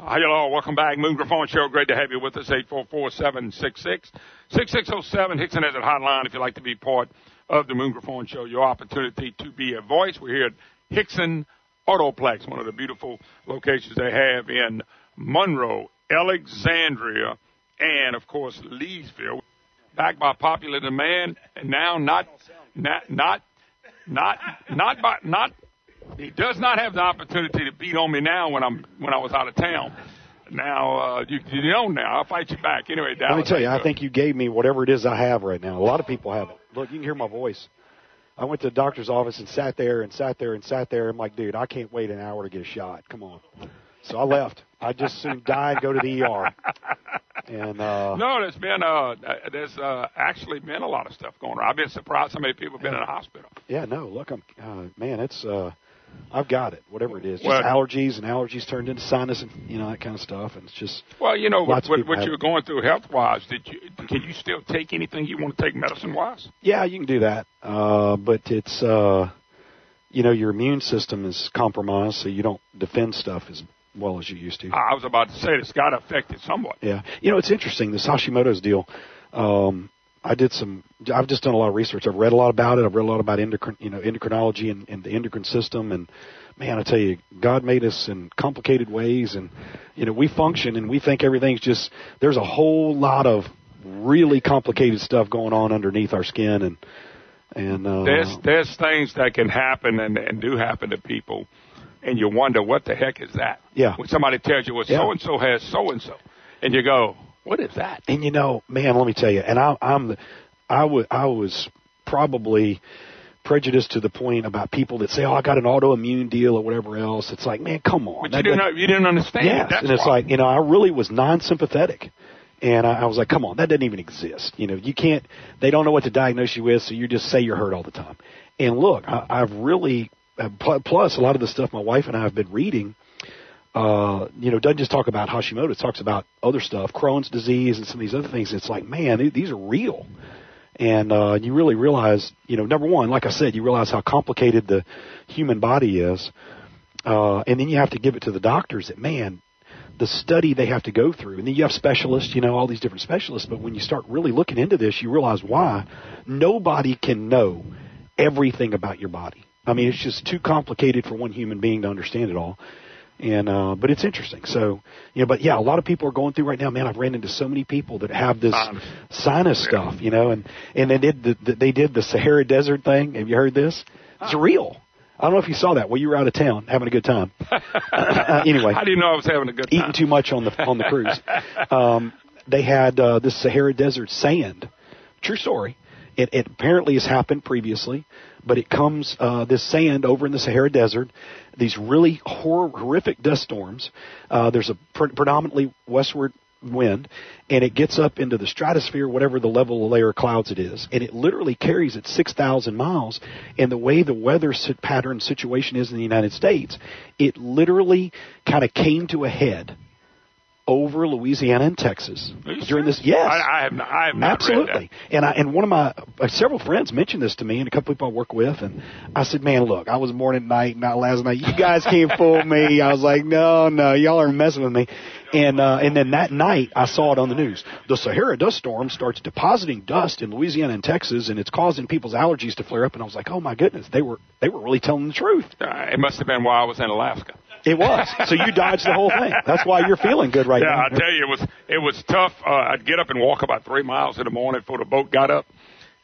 Hi, hello. Welcome back. Moon Griffon Show. Great to have you with us. 844-766-6607. Hixson has a hotline if you'd like to be part of the Moon Griffon Show. Your opportunity to be a voice. We're here at Hixson Autoplex, one of the beautiful locations they have in Monroe, Alexandria, and, of course, Leesville. Backed by popular demand, and now he does not have the opportunity to beat on me now when I was out of town. Now, you know now. I'll fight you back. Anyway, Dallas. Let me tell you, I think you gave me whatever it is I have right now. A lot of people have it. Look, you can hear my voice. I went to the doctor's office and sat there. I'm like, dude, I can't wait an hour to get a shot. Come on. So I left. I just soon die and go to the ER. And no, there's actually been a lot of stuff going on. I've been surprised how many people have been in the hospital. Yeah, no, look, it's I've got it, whatever it is. Just allergies, and allergies turned into sinus and, that kind of stuff. And it's just. Well, what you're going through health-wise, can you still take anything you want to take medicine-wise? Yeah, you can do that. But it's, your immune system is compromised, so you don't defend stuff as well as you used to. I was about to say it's got to affect it somewhat. Yeah. It's interesting, this Hashimoto's deal. I've just done a lot of research. I've read a lot about it. I've read a lot about endocrinology and the endocrine system. And man, I tell you, God made us in complicated ways, and we function and we think everything's just. There's a whole lot of really complicated stuff going on underneath our skin, and there's things that can happen and do happen to people, and you wonder what the heck is that? Yeah. When somebody tells you, well, so and so has so and so, and you go, what is that? And man, let me tell you, and I was probably prejudiced to the point about people that say, oh, I got an autoimmune deal or whatever else. It's like, man, come on. But you didn't understand. Yes, That's and it's why. like, I really was non-sympathetic. And I was like, come on, that doesn't even exist. You can't, they don't know what to diagnose you with, so you just say you're hurt all the time. And look, I've really, plus a lot of the stuff my wife and I have been reading, doesn't just talk about Hashimoto. It talks about other stuff, Crohn's disease and some of these other things. It's like, man, these are real. And you really realize, number one, like I said, you realize how complicated the human body is. And then you have to give it to the doctors that, man, the study they have to go through. And then you have specialists, all these different specialists. But when you start really looking into this, you realize why nobody can know everything about your body. I mean, it's just too complicated for one human being to understand it all. And but it's interesting. So, but yeah, a lot of people are going through right now. Man, I've ran into so many people that have this sinus stuff, and they did the Sahara Desert thing. Have you heard this? It's real. I don't know if you saw that. Well, you were out of town having a good time. Anyway, how do you know I was having a good time? Eating too much on the cruise. They had this Sahara Desert sand. True story. It apparently has happened previously, but it comes, this sand over in the Sahara Desert, these really horrific dust storms. There's a predominantly westward wind, and it gets up into the stratosphere, whatever the level of layer of clouds it is, and it literally carries it 6,000 miles. And the way the weather pattern situation is in the United States, it literally kind of came to a head over Louisiana and Texas during this. Yes, I have not absolutely. Read that. And one of my several friends mentioned this to me, and a couple people I work with, and I said, "Man, look, I was born at night, not last night. You guys can't fool me." I was like, "No, y'all are messing with me." And then that night, I saw it on the news. The Sahara dust storm starts depositing dust in Louisiana and Texas, and it's causing people's allergies to flare up. And I was like, "Oh my goodness, they were really telling the truth." It must have been while I was in Alaska. It was. So you dodged the whole thing. That's why you're feeling good right now. Yeah, I tell you, it was tough. I'd get up and walk about 3 miles in the morning before the boat got up,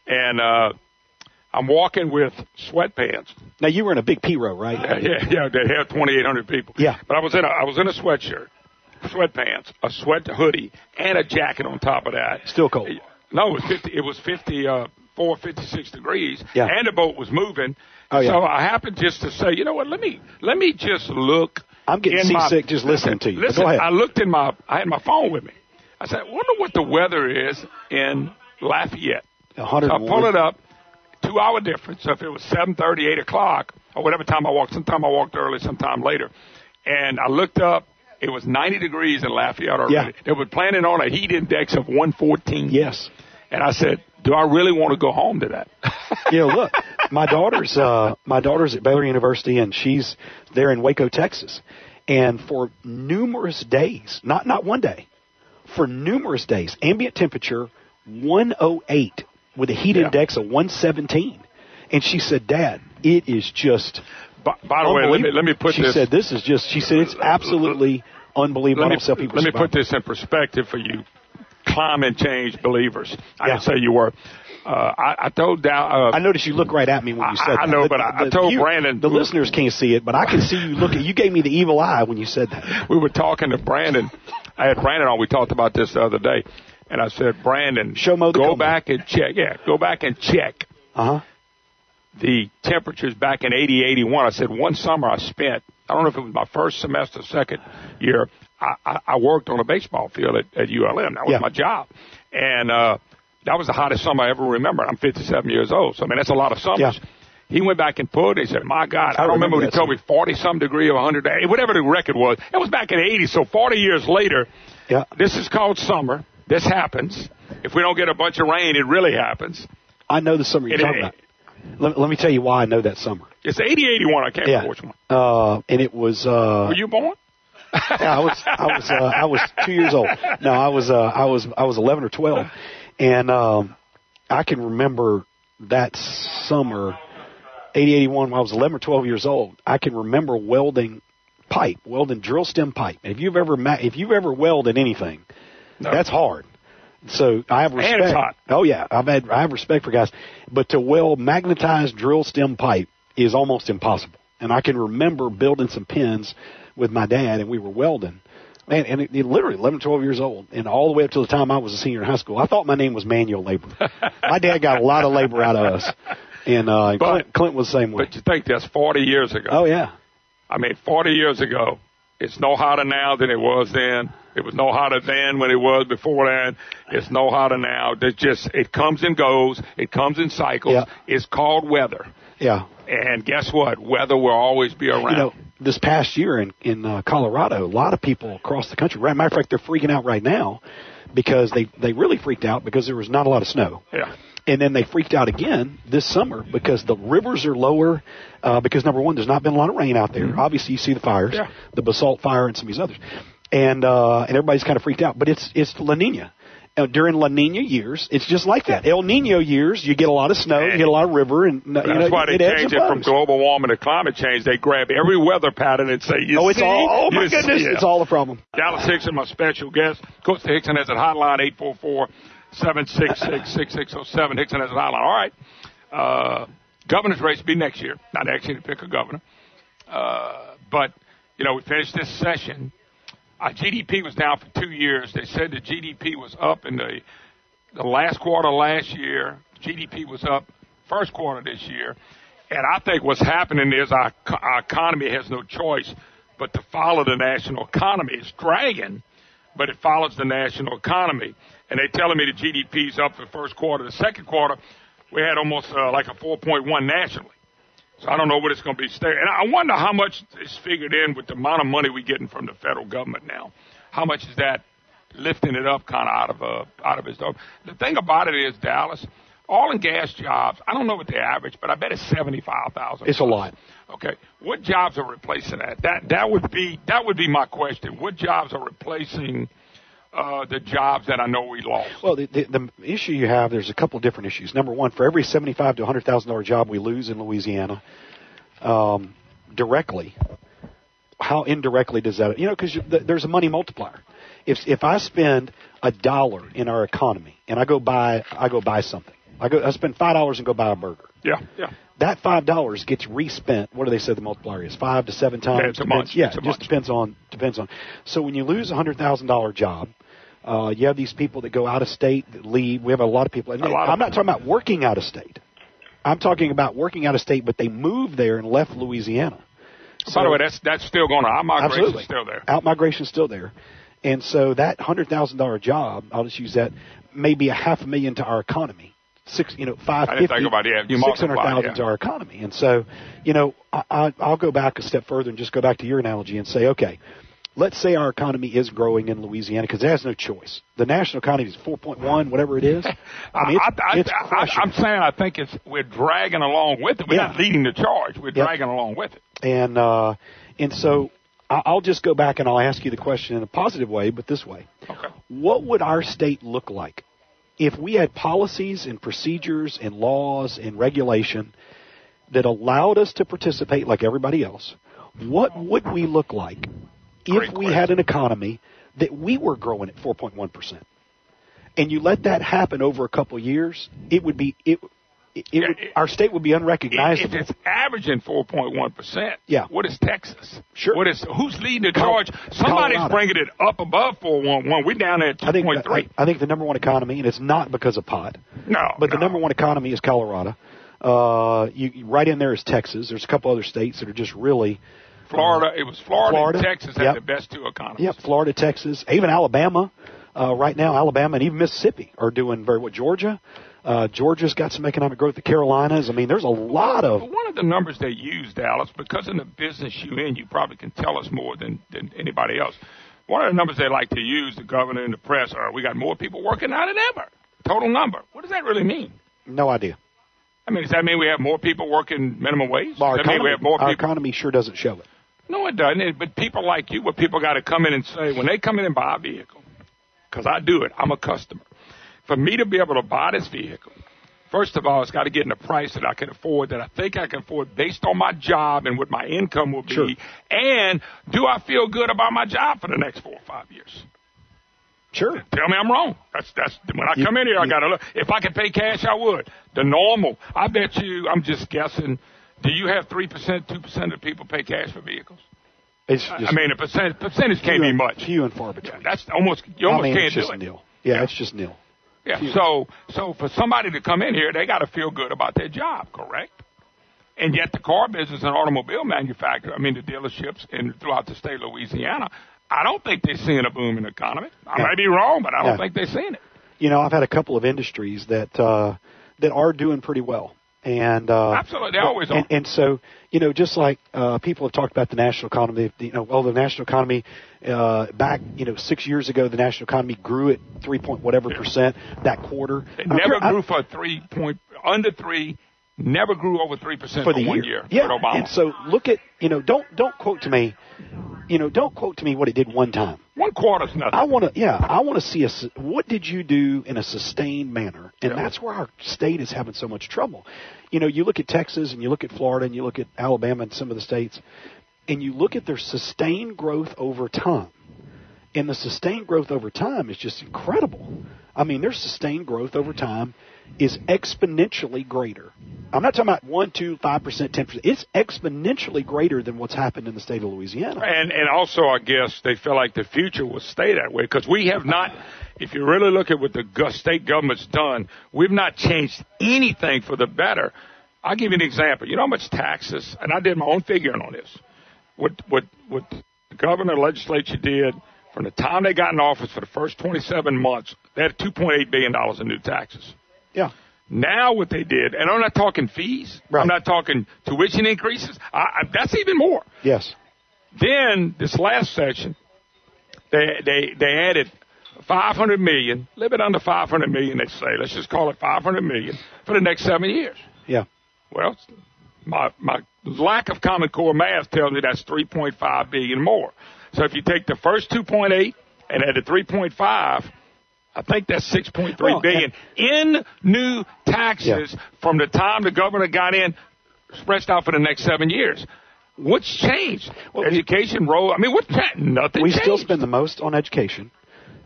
and I'm walking with sweatpants. Now you were in a big P row, right? Yeah. They had 2,800 people. Yeah. But I was in a sweatshirt, sweatpants, a sweat hoodie, and a jacket on top of that. Still cold. No, it was 54, 56 degrees, yeah. And the boat was moving. Oh, yeah. So I happened just to say, you know what? Let me just look. I'm getting seasick just listening to you. Listen, go ahead. I had my phone with me. I said, I wonder what the weather is in Lafayette. 101. So I pulled it up, 2 hour difference. So if it was 7:30, 8 o'clock, or whatever time I walked, sometime I walked early, sometime later. And I looked up, it was 90 degrees in Lafayette already. Yeah. They were planning on a heat index of 114. Yes. And I said, do I really want to go home to that? Look, my daughter's at Baylor University, and she's there in Waco, Texas. And for numerous days, not one day, for numerous days, ambient temperature 108 with a heat index of 117. And she said, Dad, it is just by the way, let me put this. She said, this is just, she said, it's absolutely unbelievable. Let me put this in perspective for you climate change believers. I didn't say you were. I told Dow. I noticed you look right at me when you said that. I know, but I told Brandon. The listeners can't see it, but I can see you looking. You gave me the evil eye when you said that. We were talking to Brandon. I had Brandon on. We talked about this the other day. And I said, Brandon, go back and check. Yeah, go back and check. The temperatures back in 80, 81. I said, one summer I spent, I don't know if it was my first semester, second year, I worked on a baseball field at ULM. That was my job. And that was the hottest summer I ever remember. I'm 57 years old. So, I mean, that's a lot of summers. Yeah. He went back and pulled it. He said, my God, I don't remember when he told me 40-some degree of 100, whatever the record was. It was back in the 80s. So 40 years later, this is called summer. This happens. If we don't get a bunch of rain, it really happens. I know the summer you're talking about. Let me tell you why I know that summer. It's 80, 81. I can't remember which one. And it was. Were you born? Yeah, I was 2 years old. No, I was 11 or 12, and I can remember that summer, 80, 81, when I was 11 or 12 years old. I can remember welding drill stem pipe. And if you've ever welded anything, that's hard. So I have respect. And it's hot. Oh yeah, I have respect for guys, but to weld magnetized drill stem pipe is almost impossible. And I can remember building some pins with my dad, and we were welding. Man, and it literally 11, 12 years old, and all the way up to the time I was a senior in high school. I thought my name was manual labor. My dad got a lot of labor out of us, and Clint was the same way. But you think that's 40 years ago? Oh yeah. I mean, 40 years ago, it's no hotter now than it was then. It was no hotter then when it was before that. It's no hotter now. It comes and goes. It comes in cycles. Yeah. It's called weather. Yeah. And guess what? Weather will always be around. You know, this past year in Colorado, a lot of people across the country, matter of fact, they're freaking out right now because they really freaked out because there was not a lot of snow. Yeah. And then they freaked out again this summer because the rivers are lower because, number one, there's not been a lot of rain out there. Mm-hmm. Obviously, you see the fires, the basalt fire and some of these others. And everybody's kind of freaked out. But it's La Nina. During La Nina years, it's just like that. El Nino years, you get a lot of snow, you get a lot of river. And that's why they changed it from global warming to climate change. They grab every weather pattern and say, oh my goodness, it's all a problem. Dallas Hixson, my special guest. Coach Hixson has a hotline, 844-766-6607. Hixson has a hotline. All right. Governor's race will be next year. Not actually to pick a governor. But, we finished this session. Our GDP was down for 2 years. They said the GDP was up in the last quarter last year. GDP was up first quarter this year. And I think what's happening is our economy has no choice but to follow the national economy. It's dragging, but it follows the national economy. And they're telling me the GDP is up for the first quarter. The second quarter, we had almost like a 4.1 nationally. So I don't know what it's going to be. And I wonder how much is figured in with the amount of money we're getting from the federal government now. How much is that lifting it up kind of out of its dome? The thing about it is, Dallas, oil and gas jobs, I don't know what the average, but I bet it's 75,000. It's a lot. Okay. What jobs are replacing that? That would be my question. What jobs are replacing the jobs that I know we lost? Well, the issue you have, there's a couple different issues. Number one, for every $75,000 to $100,000 job we lose in Louisiana, directly, how indirectly does that? Because there's a money multiplier. If I spend $1 in our economy and I go buy something, I spend $5 and go buy a burger. Yeah. That $5 gets respent. What do they say the multiplier is? 5 to 7 times. Yeah, it's a bunch. Yeah, it just depends on. So when you lose a $100,000 job, you have these people that go out of state, that leave. We have a lot of people. I'm not talking about working out of state. I'm talking about working out of state, but they moved there and left Louisiana. By the way, that's still going on. Out-migration is still there. Out-migration is still there. And so that $100,000 job, I'll just use that, may be $500,000 to our economy. $600,000 to our economy. And so, I'll go back a step further and just go back to your analogy and say, okay, let's say our economy is growing in Louisiana because it has no choice. The national economy is 4.1, whatever it is. It's crushing. I'm saying I think we're dragging along with it. We're not leading the charge. We're dragging along with it. And so I'll just go back and I'll ask you the question in a positive way, but this way. Okay. What would our state look like if we had policies and procedures and laws and regulation that allowed us to participate like everybody else? What would we look like if we had an economy that we were growing at 4.1%? And you let that happen over a couple of years, it would be our state would be unrecognizable. If it's averaging 4.1%, yeah. What is Texas? Sure. Who's leading the charge? Somebody's Colorado. Bringing it up above 4.11. We're down there at 2.3. I think the number one economy, and it's not because of pot. But the number one economy is Colorado. Right in there is Texas. There's a couple other states that are just really. Florida. It was Florida and Texas had the best two economies. Yep, Florida, Texas, even Alabama. Right now, Alabama and even Mississippi are doing very well. Georgia. Georgia's got some economic growth. The Carolinas. I mean, there's a lot of. But one of the numbers they use, Dallas, because in the business you're in, you probably can tell us more than anybody else. One of the numbers they like to use, the governor and the press, are we got more people working now than ever. Total number. What does that really mean? No idea. I mean, does that mean we have more people working minimum wage? Well, does that mean we have more people? Our economy sure doesn't show it. No, it doesn't. But people like you, what people got to come in and say, when they come in and buy a vehicle, because I do it, I'm a customer. For me to be able to buy this vehicle, first of all, it's got to get in a price that I can afford, that I think I can afford based on my job and what my income will be. Sure. And do I feel good about my job for the next 4 or 5 years? Sure. Tell me I'm wrong. That's when I come in here, I got to look. If I could pay cash, I would. The normal, I bet you, I'm just guessing, do you have 3%, 2% of people pay cash for vehicles? It's just, I mean, a percentage can't be much. Few and far between. Yeah, you almost can't do it. It's just nil. Yeah, it's just nil. Yeah. So for somebody to come in here, they got to feel good about their job, correct? And yet the car business and automobile manufacturer, I mean the dealerships throughout the state of Louisiana, I don't think they're seeing a boom in the economy. I may be wrong, but I don't think they're seeing it. You know, I've had a couple of industries that are doing pretty well. And absolutely, they always are. And so, you know, just like people have talked about the national economy, the national economy back, 6 years ago, the national economy grew at 3% that quarter. It never grew for under 3. Never grew over 3% for 1 year. Yeah, with Obama. And so look at, don't quote to me, don't quote to me what it did one time. 1 quarter's nothing. I want to see what did you do in a sustained manner, and that's where our state is having so much trouble. You look at Texas and you look at Florida and you look at Alabama and some of the states, and you look at their sustained growth over time. And the sustained growth over time is just incredible. I mean, their sustained growth over time is exponentially greater. I'm not talking about 1%, 2%, 5%, 10%. It's exponentially greater than what's happened in the state of Louisiana. And also, I guess, they feel like the future will stay that way because we have not, if you really look at what the state government's done, we've not changed anything for the better. I'll give you an example. You know how much taxes, and I did my own figuring on this, what the governor and legislature did from the time they got in office for the first 27 months, they had $2.8 billion in new taxes. Yeah. Now what they did, and I'm not talking fees. Right. I'm not talking tuition increases. That's even more. Yes. Then this last section, they added $500 million, a little bit under $500 million, they say. Let's just call it $500 million for the next 7 years. Yeah. Well, my lack of Common Core math tells me that's $3.5 billion more. So if you take the first 2.8 and add the 3.5, I think that's $6.3 billion in new taxes from the time the governor got in, stretched out for the next 7 years. What's changed? Well, education, road. I mean, what's changed? Nothing. We changed. Still spend the most on education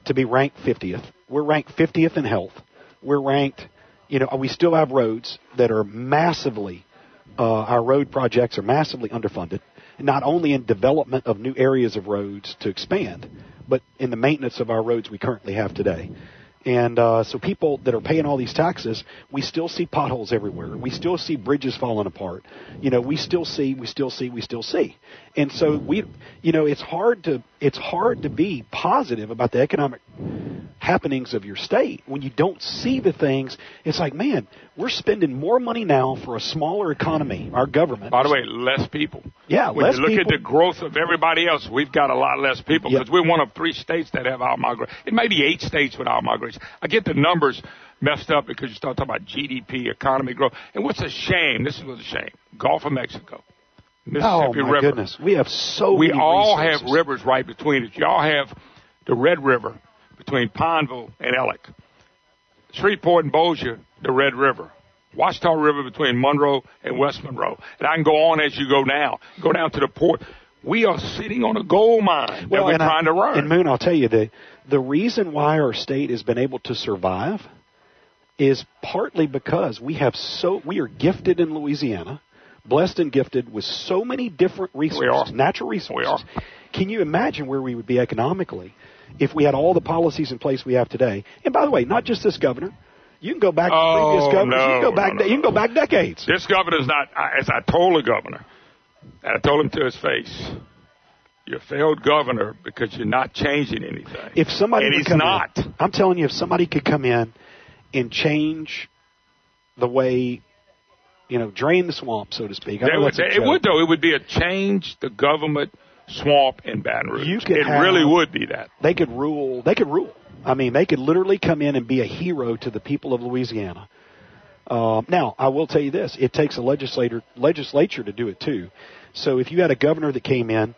to be ranked 50th. We're ranked 50th in health. We're ranked. We still have roads that are massively. Our road projects are massively underfunded. Not only in development of new areas of roads to expand, but in the maintenance of our roads we currently have today. And so people that are paying all these taxes, we still see potholes everywhere. We still see bridges falling apart. We still see. And so it's hard to be positive about the economic happenings of your state when you don't see the things. It's like, man, we're spending more money now for a smaller economy, our government. By the way, less people. Yeah, when less you look people. at the growth of everybody else, we've got a lot less people because we're one of 3 states that have out-migration. It may be 8 states with out-migration. I get the numbers messed up because you start talking about GDP, economy growth. And what's a shame, this is what's a shame, Gulf of Mexico. Mississippi River. Goodness. We have We many all resources. have rivers right between us. Y'all have the Red River between Pineville and Ellick. Shreveport and Bossier, the Red River. Washita River between Monroe and West Monroe. And I can go on as you go down. Go down to the port. We are sitting on a gold mine that we're trying to run. And Moon, I'll tell you, the reason why our state has been able to survive is partly because we are gifted in Louisiana, blessed and gifted with so many different resources, natural resources. Can you imagine where we would be economically if we had all the policies in place we have today? And by the way, not just this governor. You can go back to previous governors. You can go back decades. This governor's not, as I told the governor, and I told him to his face, you're a failed governor because you're not changing anything. If somebody and he's not. I'm telling you, if somebody could come in and change the way, drain the swamp, so to speak. It would be a change the government swamp in Baton Rouge. Really would be that. They could rule. I mean, they could literally come in and be a hero to the people of Louisiana. Now, I will tell you this. It takes a legislature to do it, too. So if you had a governor that came in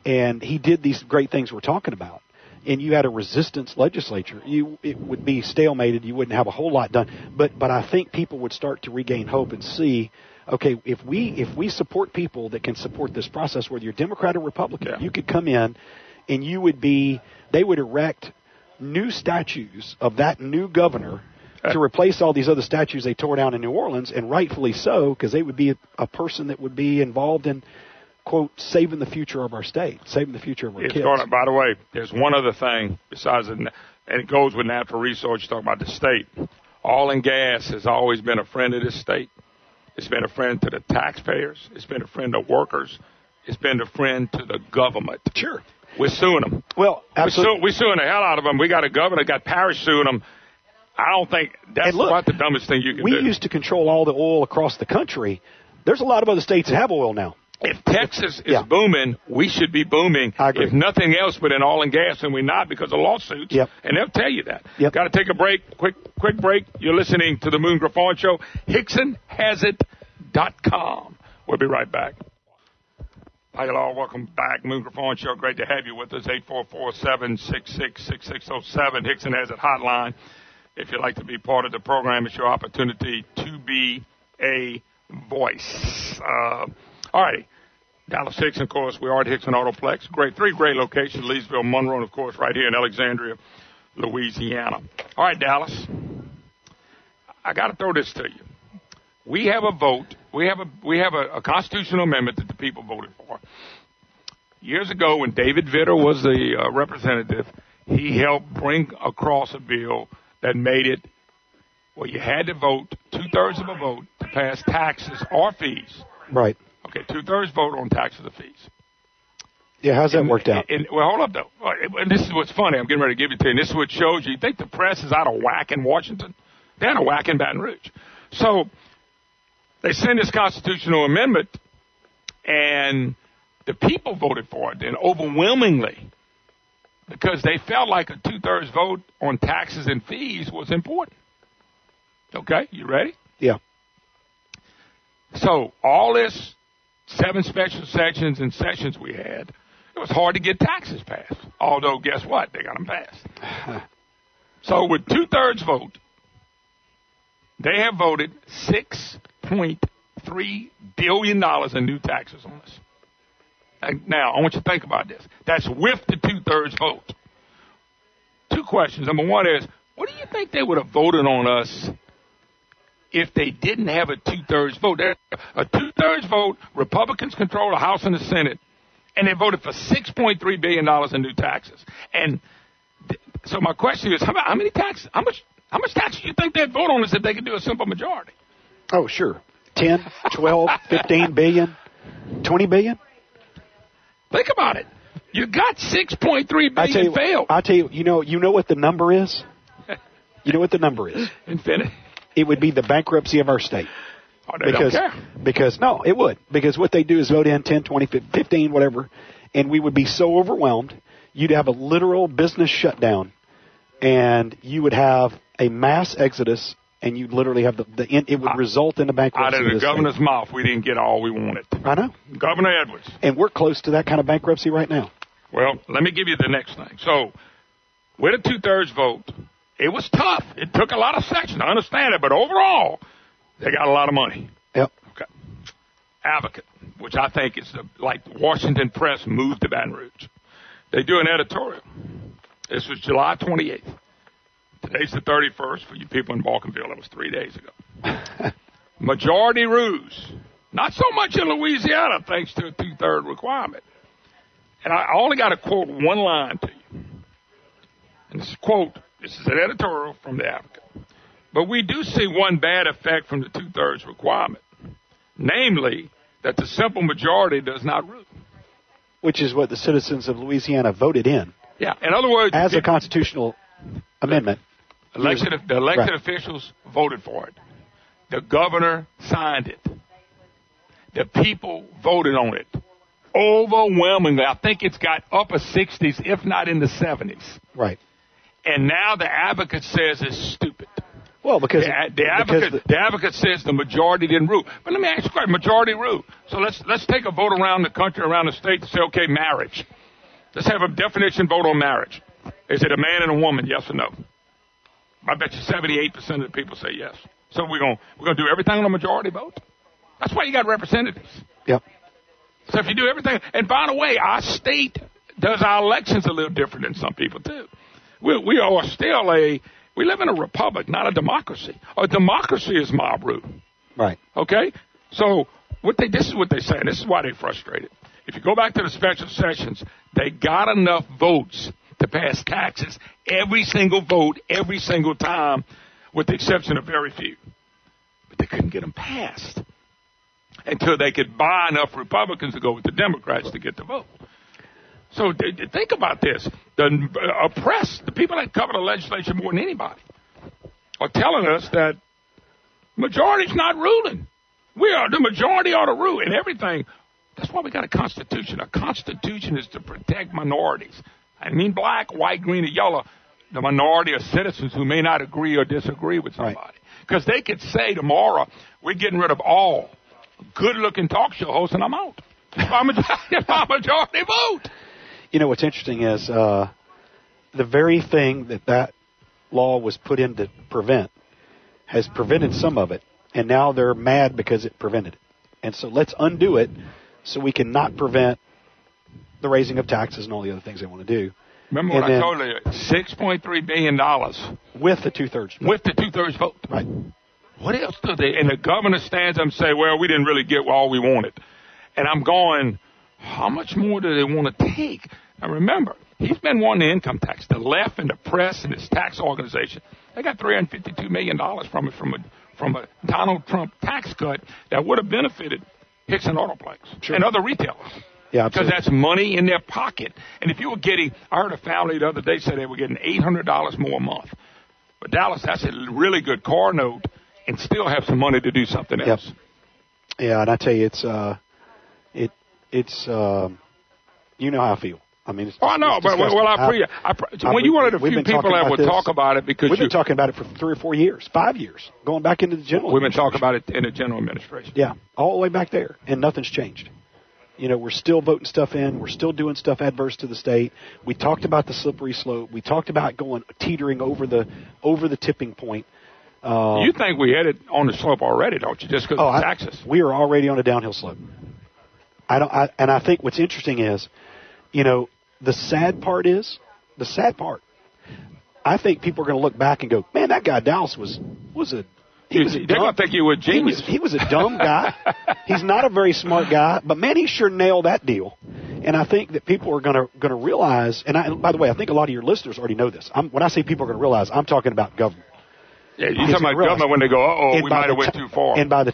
and he did these great things we're talking about, and you had a resistance legislature, it would be stalemated. You wouldn't have a whole lot done. But I think people would start to regain hope and see, okay, if we support people that can support this process, whether you're Democrat or Republican, you could come in and they would erect new statues of that new governor to replace all these other statues they tore down in New Orleans, and rightfully so, because they would be a person that would be involved in, quote, saving the future of our state, saving the future of our kids. By the way, there's one other thing besides, and it goes with natural resources, talking about the state. Oil and gas has always been a friend of this state. It's been a friend to the taxpayers. It's been a friend to workers. It's been a friend to the government. Sure. We're suing them. Well, absolutely. We're suing the hell out of them. We got a governor, got parish suing them. I don't think that's about the dumbest thing you can do. We used to control all the oil across the country. There's a lot of other states that have oil now. If Texas is booming, we should be booming. I agree. If nothing else but in oil and gas, and we're not because of lawsuits. Yep. And they'll tell you that. Yep. Got to take a break. Quick break. You're listening to the Moon Griffon Show. HixsonHasIt.com. We'll be right back. Hi, hello. Welcome back. Moon Griffon Show. Great to have you with us. 844-766-6607. Hixson Has It hotline. If you'd like to be part of the program, it's your opportunity to be a voice. All righty. Dallas Hixson, of course. We are at Hixson Autoplex. Three great locations, Leesville, Monroe, and, of course, right here in Alexandria, Louisiana. All right, Dallas. I got to throw this to you. We have a vote. We have a constitutional amendment that the people voted for. Years ago, when David Vitter was the representative, he helped bring across a bill that made it where you had to vote 2/3 of a vote to pass taxes or fees. Right. Okay, 2/3 vote on taxes or fees. Yeah, how's that worked out? Well, hold up, though. And this is what's funny. I'm getting ready to give it to you. And this is what shows you think the press is out of whack in Washington? They're out of whack in Baton Rouge. So they send this constitutional amendment, and the people voted for it, and overwhelmingly, because they felt like a 2/3 vote on taxes and fees was important. Okay, you ready? Yeah. So all this 7 special sessions and sessions we had, it was hard to get taxes passed. Although, guess what? They got them passed. So with 2/3 vote, they have voted $6.3 billion in new taxes on us. Now, I want you to think about this. That's with the 2/3 vote. 2 questions. Number one is, what do you think they would have voted on us if they didn't have a 2/3 vote? A 2/3 vote, Republicans control the House and the Senate, and they voted for $6.3 billion in new taxes. And so my question is, how many taxes? How much taxes do you think they'd vote on us if they could do a simple majority? Oh, sure. 10, 12, 15 billion, 20 billion? Think about it. You got $6.3 billion failed. I tell you, you know what the number is? You know what the number is? Infinity. It would be the bankruptcy of our state. Oh, they don't care. No, it would. Because what they do is vote in 10, 20, 15, whatever, and we would be so overwhelmed, you'd have a literal business shutdown, and you would have a mass exodus, and you literally have it would result in a bankruptcy. Out of the governor's mouth, we didn't get all we wanted. I know. Governor Edwards. And we're close to that kind of bankruptcy right now. Well, let me give you the next thing. So, with a 2/3 vote, it was tough. It took a lot of sections. I understand it, but overall, they got a lot of money. Yep. Okay. Advocate, which I think is like Washington Press moved to Baton Rouge. They do an editorial. This was July 28th. Today's the 31st. For you people in Balkanville, it was 3 days ago. Majority ruse. Not so much in Louisiana, thanks to a 2/3 requirement. And I only got to quote one line to you. And this quote, this is an editorial from the Advocate. But we do see one bad effect from the 2/3 requirement, namely that the simple majority does not rule. Which is what the citizens of Louisiana voted in. Yeah, in other words, as a constitutional amendment. The elected officials voted for it. The governor signed it. The people voted on it. Overwhelmingly, I think it's got upper 60s, if not in the 70s. Right. And now the advocate says it's stupid. Well, because the advocate says the majority didn't rule. But let me ask you a question. Majority rule. So let's take a vote around the country, around the state, to say, okay, marriage. Let's have a definition vote on marriage. Is it a man and a woman? Yes or no? I bet you 78% of the people say yes. So we're gonna do everything on a majority vote. That's why you got representatives. Yep. So if you do everything, and by the way, our state does our elections a little different than some people do. We are still we live in a republic, not a democracy. A democracy is mob rule. Right. Okay? So this is what they say, and this is why they're frustrated. If you go back to the special sessions, they got enough votes to pass taxes every single vote, every single time, with the exception of very few. But they couldn't get them passed until they could buy enough Republicans to go with the Democrats to get the vote. So think about this. The oppressed, the people that cover the legislature more than anybody, are telling us that majority's not ruling. The majority ought to rule in everything. That's why we got a constitution. A constitution is to protect minorities. I mean black, white, green, or yellow, the minority of citizens who may not agree or disagree with somebody. Because they could say tomorrow, we're getting rid of all good-looking talk show hosts, and I'm out. It's my majority vote. You know, what's interesting is the very thing that law was put in to prevent has prevented some of it, and now they're mad because it prevented it. And so let's undo it so we can not prevent the raising of taxes and all the other things they want to do. Remember what I told you, $6.3 billion. With the 2/3 vote. With the 2/3 vote. Right. What else do they? And the governor stands up and say, well, we didn't really get all we wanted. And I'm going, how much more do they want to take? Now, remember, he's been wanting the income tax. The left and the press and his tax organization, they got $352 million from it, from a Donald Trump tax cut that would have benefited Hixson Autoplex and other retailers. Yeah, because that's money in their pocket. And if you were getting, I heard a family the other day say they were getting $800 more a month. But Dallas, that's a really good car note and still have some money to do something else. Yep. Yeah, and I tell you, it's you know how I feel. I mean, I know, but when you one of the few people that would talk about it because we've been talking about it for 3 or 4 years, 5 years, going back into the general. We've been talking about it in the general administration. Yeah, all the way back there, and nothing's changed. You know, we're still voting stuff in. We're still doing stuff adverse to the state. We talked about the slippery slope. We talked about teetering over the tipping point. You think we headed on the slope already, don't you? Just because of taxes. We are already on a downhill slope. I think what's interesting is, you know, the sad part. I think people are going to look back and go, man, that guy Dallas was a. They're going to think you were a genius. He was a dumb guy. He's not a very smart guy, but man, he sure nailed that deal. And I think that people are going to realize. And by the way, I think a lot of your listeners already know this. When I say people are going to realize, I'm talking about government. Yeah, you're talking about government when they go, we might have went too far. And by the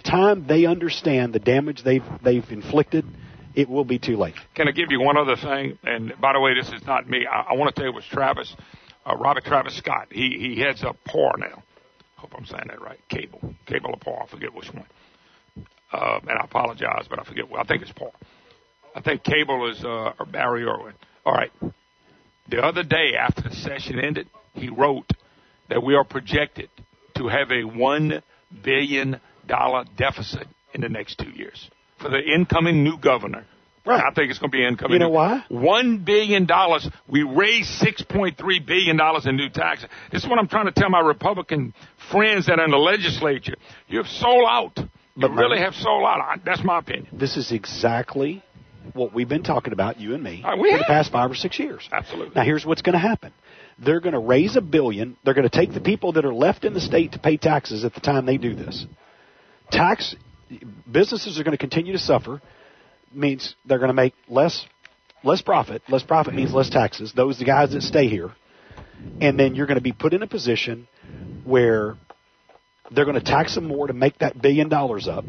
time they understand the damage they've inflicted, it will be too late. Can I give you one other thing? And by the way, this is not me. I want to tell you it was Travis, Robert Travis Scott. He heads up PAR now. Hope I'm saying that right. Cable or PAR. I forget which one. And I apologize, but I forget. I think it's PAR. I think Cable is Barry Irwin. All right. The other day after the session ended, he wrote that we are projected to have a $1 billion deficit in the next 2 years for the incoming new governor. Right. I think it's going to be incoming. You know why? $1 billion. We raised $6.3 billion in new taxes. This is what I'm trying to tell my Republican friends that are in the legislature. You have sold out. You really have sold out. That's my opinion. This is exactly what we've been talking about, you and me, for the past 5 or 6 years. Absolutely. Now, here's what's going to happen. They're going to raise $1 billion. They're going to take the people that are left in the state to pay taxes at the time they do this. Businesses are going to continue to suffer. Means they're going to make less profit. Less profit means less taxes. Those are the guys that stay here. And then you're going to be put in a position where they're going to tax them more to make that $1 billion up.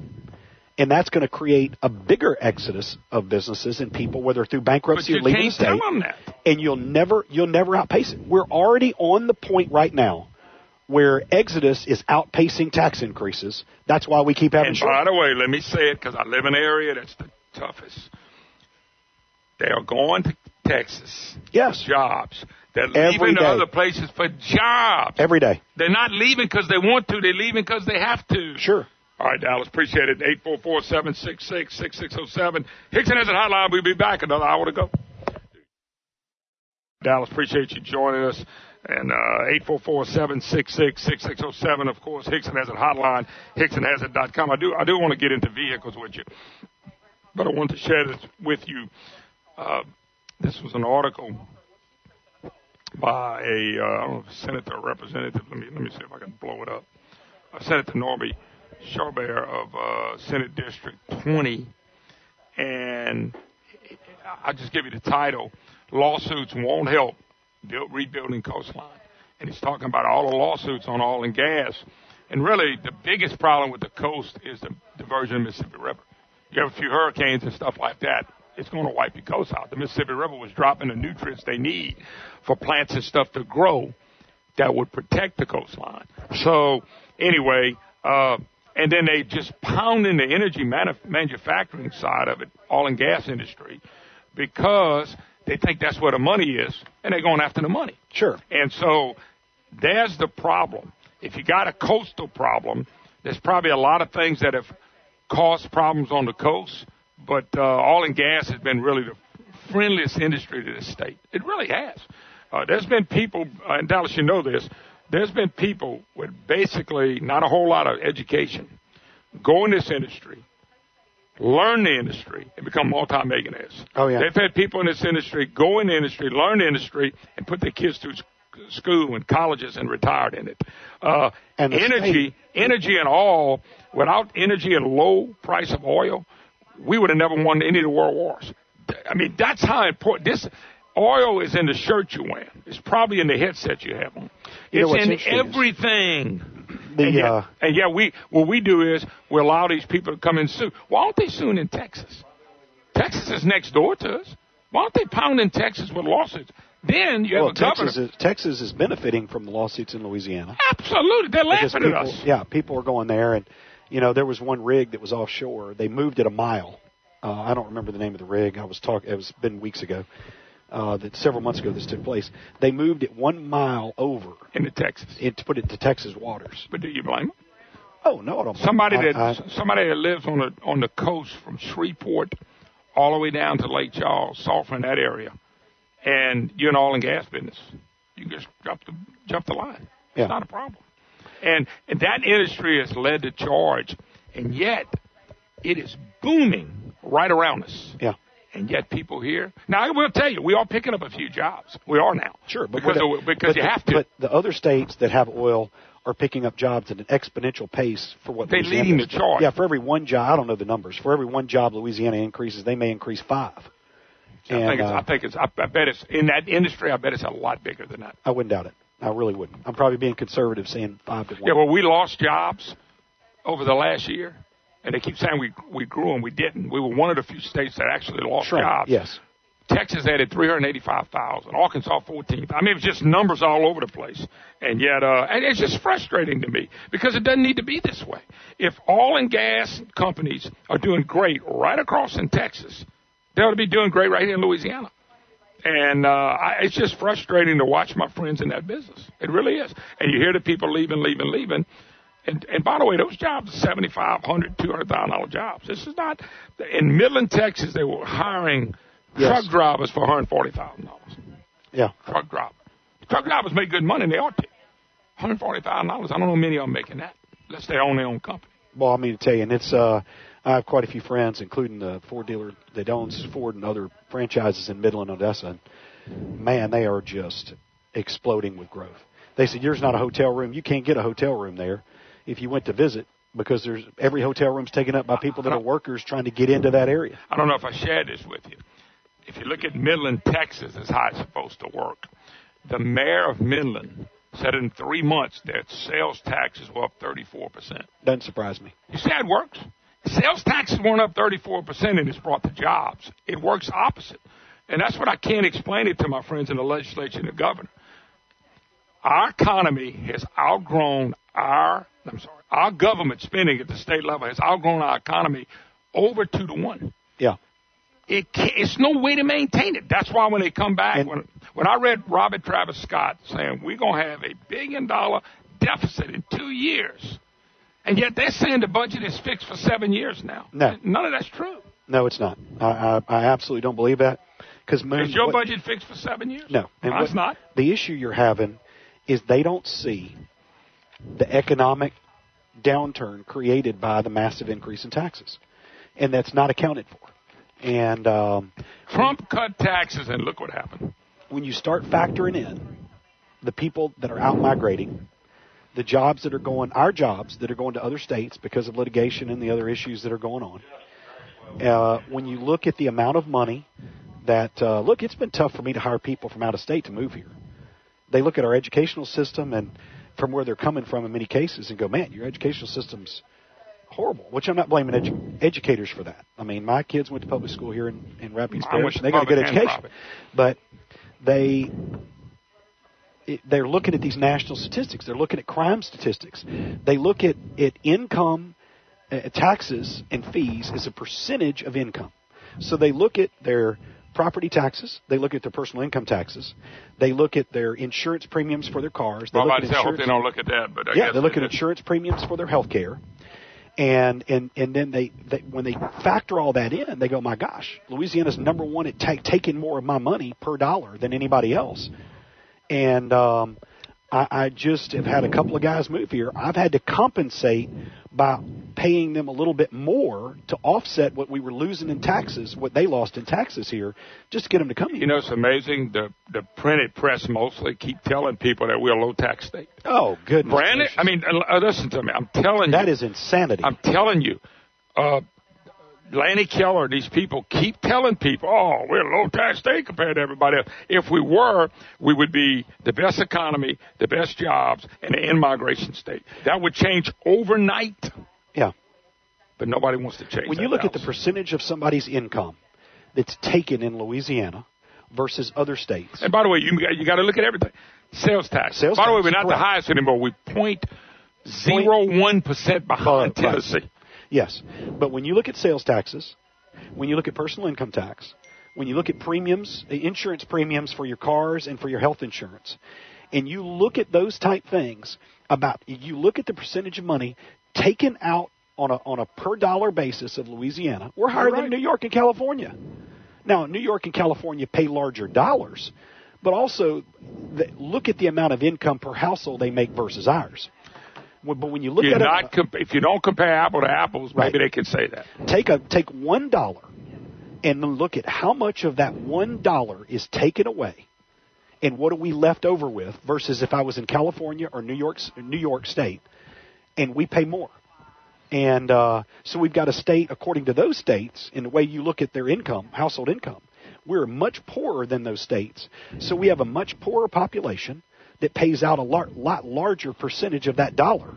And that's going to create a bigger exodus of businesses and people, whether through bankruptcy or leaving the state. Tell them that. And you'll never outpace it. We're already on the point right now where exodus is outpacing tax increases. That's why we keep having. And by the way, let me say it because I live in an area that's the toughest. They are going to Texas. Yes. For jobs. They're leaving to other places for jobs. Every day. They're not leaving because they want to. They're leaving because they have to. Sure. All right, Dallas, appreciate it. 844-766-6607. Hickson has a hotline. We'll be back another hour to go. Dallas, appreciate you joining us. And 844-766-6607. Of course, Hixson has a hotline, HixsonHasIt.com. I do want to get into vehicles with you, but I want to share this with you. This was an article by I don't know if senator or representative. Let me see if I can blow it up. Senator Norby Charbert of Senate District 20, and I'll just give you the title: Lawsuits Won't Help Rebuilding Coastline. And he's talking about all the lawsuits on oil and gas. And really, the biggest problem with the coast is the diversion of the Mississippi River. You have a few hurricanes and stuff like that, it's going to wipe your coast out. The Mississippi River was dropping the nutrients they need for plants and stuff to grow that would protect the coastline. So, anyway, and then they just pounding the energy manufacturing side of it, oil and gas industry, because they think that's where the money is, and they're going after the money. Sure. And so there's the problem. If you got a coastal problem, there's probably a lot of things that have caused problems on the coast, but oil and gas has been really the friendliest industry to this state. It really has. There's been people, and Dallas, you know this, there's been people with basically not a whole lot of education go in this industry, learn the industry, and become multi-millionaires. Oh, yeah. They've had people in this industry go in the industry, learn the industry, and put their kids through school and colleges and retired in it. And energy and oil, without energy and low price of oil, we would have never won any of the world wars. I mean, that's how important this oil is in the shirt you're wearing. It's probably in the headset you have on. It's in everything. What we do is we allow these people to come and sue. Why aren't they suing in Texas? Texas is next door to us. Why aren't they pounding Texas with lawsuits? Then you have a governor. Texas is benefiting from the lawsuits in Louisiana. Absolutely. They're laughing at us. Yeah, people are going there. And, you know, there was one rig that was offshore. They moved it a mile. I don't remember the name of the rig. It's been weeks ago. Several months ago this took place. They moved it 1 mile over into Texas to put it into Texas waters. But do you blame them? Oh no, I don't. Somebody that lives on the coast from Shreveport all the way down to Lake Charles, Sulphur in that area, and you're in oil and gas business, you can just jump the line. Yeah. It's not a problem. And that industry has led the charge, and yet it is booming right around us. Yeah. And yet people here. Now, I will tell you, we are picking up a few jobs. We are now. Sure. Because you have to. But the other states that have oil are picking up jobs at an exponential pace for what they're leading the charge. Yeah, for every one job, I don't know the numbers. For every one job Louisiana increases, they may increase 5. I bet it's in that industry. I bet it's a lot bigger than that. I wouldn't doubt it. I really wouldn't. I'm probably being conservative, saying 5 to 1. Yeah, well, we lost jobs over the last year. And they keep saying we grew and we didn't. We were one of the few states that actually lost jobs. Yes. Texas added 385,000. Arkansas 14,000. I mean, it was just numbers all over the place. And yet, and it's just frustrating to me because it doesn't need to be this way. If oil and gas companies are doing great right across in Texas, they ought to be doing great right here in Louisiana. And it's just frustrating to watch my friends in that business. It really is. And you hear the people leaving. And by the way, those jobs are $7,500, $200,000 jobs. This is not in Midland, Texas. They were hiring truck drivers for $140,000. Yeah, truck drivers make good money. And they ought to. $140,000. I don't know many of them making that unless they own their own company. Well, I mean to tell you, and it's I have quite a few friends, including the Ford dealer that owns Ford and other franchises in Midland, Odessa. And man, they are just exploding with growth. They said, "There's not a hotel room. You can't get a hotel room there if you went to visit because every hotel room's taken up by people that are workers trying to get into that area." I don't know if I shared this with you. If you look at Midland, Texas, is how it's supposed to work. The mayor of Midland said in 3 months their sales taxes were up 34%. Doesn't surprise me. You see how it works? Sales taxes weren't up 34% and it's brought the jobs. It works opposite. And that's what I can't explain it to my friends in the legislature and the governor. Our economy has outgrown our government spending at the state level has outgrown our economy over 2-to-1. Yeah. It's no way to maintain it. That's why when they come back, when I read Robert Travis Scott saying we're going to have $1 billion deficit in 2 years, and yet they're saying the budget is fixed for 7 years now. No. None of that's true. No, it's not. I absolutely don't believe that. Is your budget fixed for 7 years? No. It's not. The issue you're having is they don't see the economic downturn created by the massive increase in taxes, and that's not accounted for. And Trump cut taxes, and look what happened. When you start factoring in the people that are out migrating, the jobs that are going, our jobs that are going to other states because of litigation and the other issues that are going on, when you look at the amount of money that, look, it's been tough for me to hire people from out of state to move here. They look at our educational system and from where they're coming from in many cases and go, man, your educational system's horrible, which I'm not blaming educators for that. I mean, my kids went to public school here in Rapides Parish, and they got a good education. But they're looking at these national statistics. They're looking at crime statistics. They look at income, taxes, and fees as a percentage of income. So they look at their property taxes. They look at their personal income taxes. They look at their insurance premiums for their cars. They I hope they don't look at that. But they look at insurance premiums for their health care. And then they when they factor all that in, they go, my gosh, Louisiana's number one at taking more of my money per dollar than anybody else. And I just have had a couple of guys move here. I've had to compensate by paying them a little bit more to offset what we were losing in taxes, what they lost in taxes here, just to get them to come here. You know, it's amazing. The printed press mostly keep telling people that we're a low-tax state. Oh, goodness. Brandon, I mean, listen to me. I'm telling you. That is insanity. I'm telling you. Lanny Keller, these people keep telling people, oh, we're a low-tax state compared to everybody else. If we were, we would be the best economy, the best jobs, and an in-migration state. That would change overnight. Yeah. But nobody wants to change When you look at the percentage of somebody's income that's taken in Louisiana versus other states. And by the way, you got to look at everything. Sales tax. By the way, we're not the highest anymore. We're 0.01% behind Tennessee. Yes, but when you look at sales taxes, when you look at personal income tax, when you look at premiums, insurance premiums for your cars and for your health insurance, and you look at those type things, you look at the percentage of money taken out on a per dollar basis of Louisiana, we're higher than New York and California. Now, New York and California pay larger dollars, but also look at the amount of income per household they make versus ours. But when you look at it, if you don't compare apple to apples, maybe they can say that. Take $1 and then look at how much of that $1 is taken away, and what are we left over with versus if I was in California or New York State, and we pay more. And so we've got a state, according to those states, in the way you look at their income, household income, we're much poorer than those states. So we have a much poorer population that pays out a lot larger percentage of that dollar.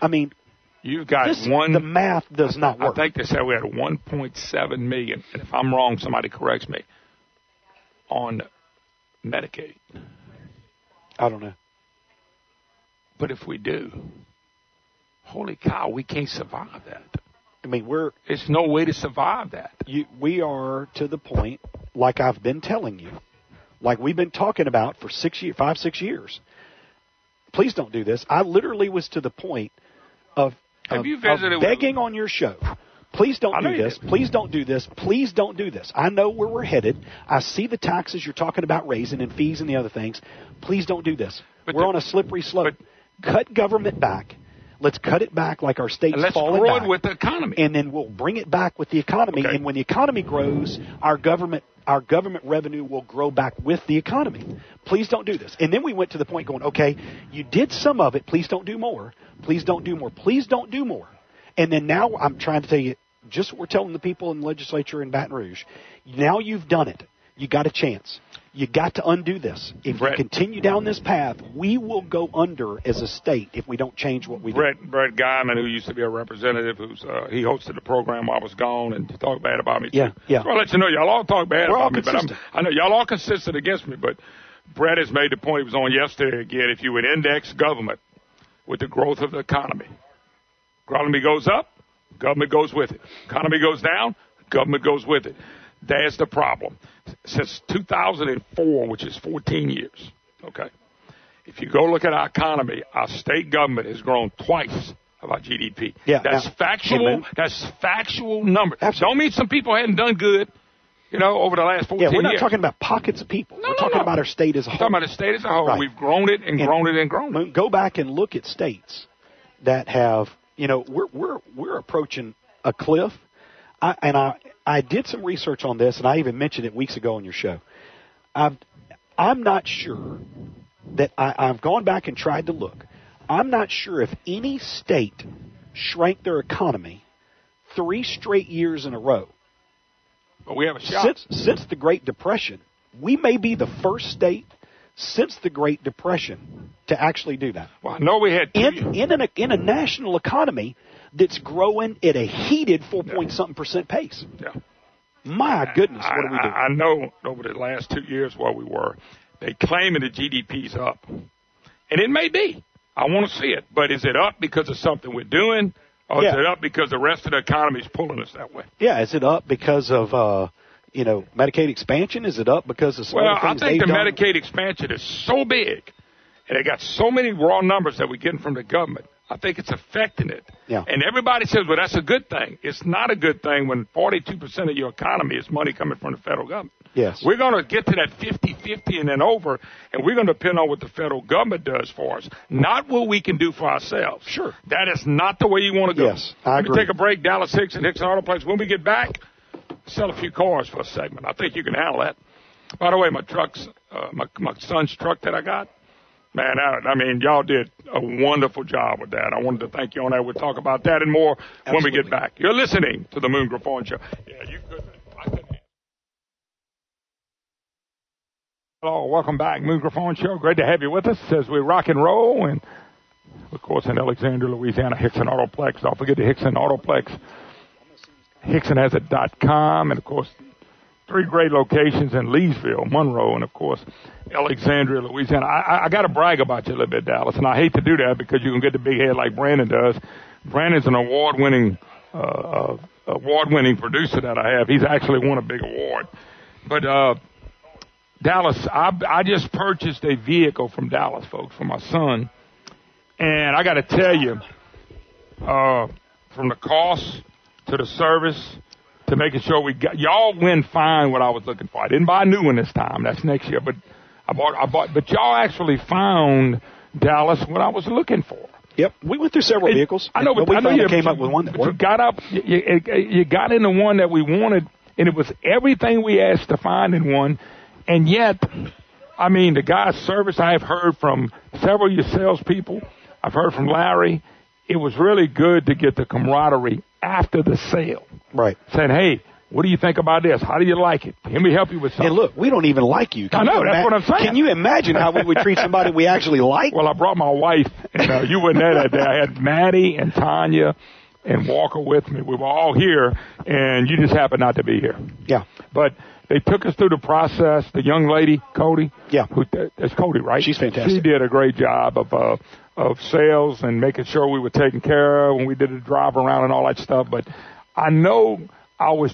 I mean, you've got the math does not work. I think they said we had 1.7 million, and if I'm wrong, somebody corrects me, on Medicaid. I don't know. But if we do, holy cow, we can't survive that. I mean, it's no way to survive that. We are to the point, like I've been telling you, like we've been talking about for 6 years. Please don't do this. I literally was to the point of begging on your show. Please don't do this. Please don't do this. Please don't do this. I know where we're headed. I see the taxes you're talking about raising and fees and the other things. Please don't do this. We're on a slippery slope. Cut government back. Let's cut it back like our state's falling back. Let's grow it with the economy. And then we'll bring it back with the economy. Okay. And when the economy grows, our government revenue will grow back with the economy. Please don't do this. And then we went to the point going, okay, you did some of it. Please don't do more. Please don't do more. Please don't do more. And then now I'm trying to tell you just what we're telling the people in the legislature in Baton Rouge. Now you've done it. You got a chance. You got to undo this. If you continue down this path, we will go under as a state if we don't change what we do. Brett Guyman, who used to be a representative, he hosted the program while I was gone and talked bad about me. Yeah. So I'll let you know, y'all all talk bad about me, but I know y'all all consistent against me. But Brett has made the point, he was on yesterday again, if you would index government with the growth of the economy goes up, government goes with it. Economy goes down, government goes with it. That's the problem. Since 2004, which is 14 years, okay, if you go look at our economy, our state government has grown twice of our GDP. Yeah, that's factual. Amen. That's factual numbers. Absolutely. Don't mean some people hadn't done good, over the last 14 years. Yeah, we're not talking about pockets of people. We're talking about our state as a whole. We're talking about the state as a whole. Right. We've grown it and grown it and grown it. Go back and look at states that have, we're approaching a cliff. I did some research on this, and I even mentioned it weeks ago on your show. I'm not sure that I've gone back and tried to look. I'm not sure if any state shrank their economy 3 straight years in a row. But we have a shot. Since the Great Depression, we may be the first state since the Great Depression to actually do that. Well, I know we had in a national economy that's growing at a heated 4-point-something% pace. Yeah. My goodness, what do we do? I know over the last 2 years where we were, they claiming the GDP's up. And it may be. I want to see it. But is it up because of something we're doing? Or is it up because the rest of the economy is pulling us that way? Yeah, is it up because of, Medicaid expansion? Is it up because of some of the things I think the Medicaid expansion is so big, and they got so many raw numbers that we're getting from the government. I think it's affecting it. Yeah. And everybody says, well, that's a good thing. It's not a good thing when 42% of your economy is money coming from the federal government. Yes. We're going to get to that 50-50 and then over, and we're going to depend on what the federal government does for us, not what we can do for ourselves. Sure. That is not the way you want to go. Yes, I agree. Let me take a break. Dallas Hixson Autoplex. When we get back, sell a few cars for a segment. I think you can handle that. By the way, my trucks, my son's truck that I got, man, y'all did a wonderful job with that. I wanted to thank you on that. We'll talk about that and more when we get back. You're listening to the Moon Griffon Show. Yeah, you couldn't. I couldn't. Hello, welcome back, Moon Griffon Show. Great to have you with us as we rock and roll. And, of course, in Alexandria, Louisiana, Hixson Autoplex. Don't forget the Hixson Autoplex. HixsonHasIt.com. And, of course, 3 great locations in Leesville, Monroe, and, of course, Alexandria, Louisiana. I got to brag about you a little bit, Dallas, and I hate to do that because you can get the big head like Brandon does. Brandon's an award-winning producer that I have. He's actually won a big award. But, Dallas, I just purchased a vehicle from Dallas, folks, for my son. And I got to tell you, from the cost to the service to making sure y'all went fine what I was looking for. I didn't buy a new one this time. That's next year. But I bought, but y'all actually found, Dallas, what I was looking for. Yep. We went through several vehicles. I know, but we you came up with one that worked. You got into one that we wanted, and it was everything we asked to find in one. And yet, the guy's service, I have heard from several of your salespeople. I've heard from Larry. It was really good to get the camaraderie after the sale. Right. Saying, hey, what do you think about this? How do you like it? Let me help you with something. And look, we don't even like you. I know, that's what I'm saying. Can you imagine how we would treat somebody we actually like? Well, I brought my wife, and you weren't there that day. I had Maddie and Tanya and Walker with me. We were all here, and you just happened not to be here. Yeah. But they took us through the process. The young lady, Cody. Yeah. That's Cody, right? She's fantastic. She did a great job of sales and making sure we were taken care of when we did the drive around and all that stuff. But I know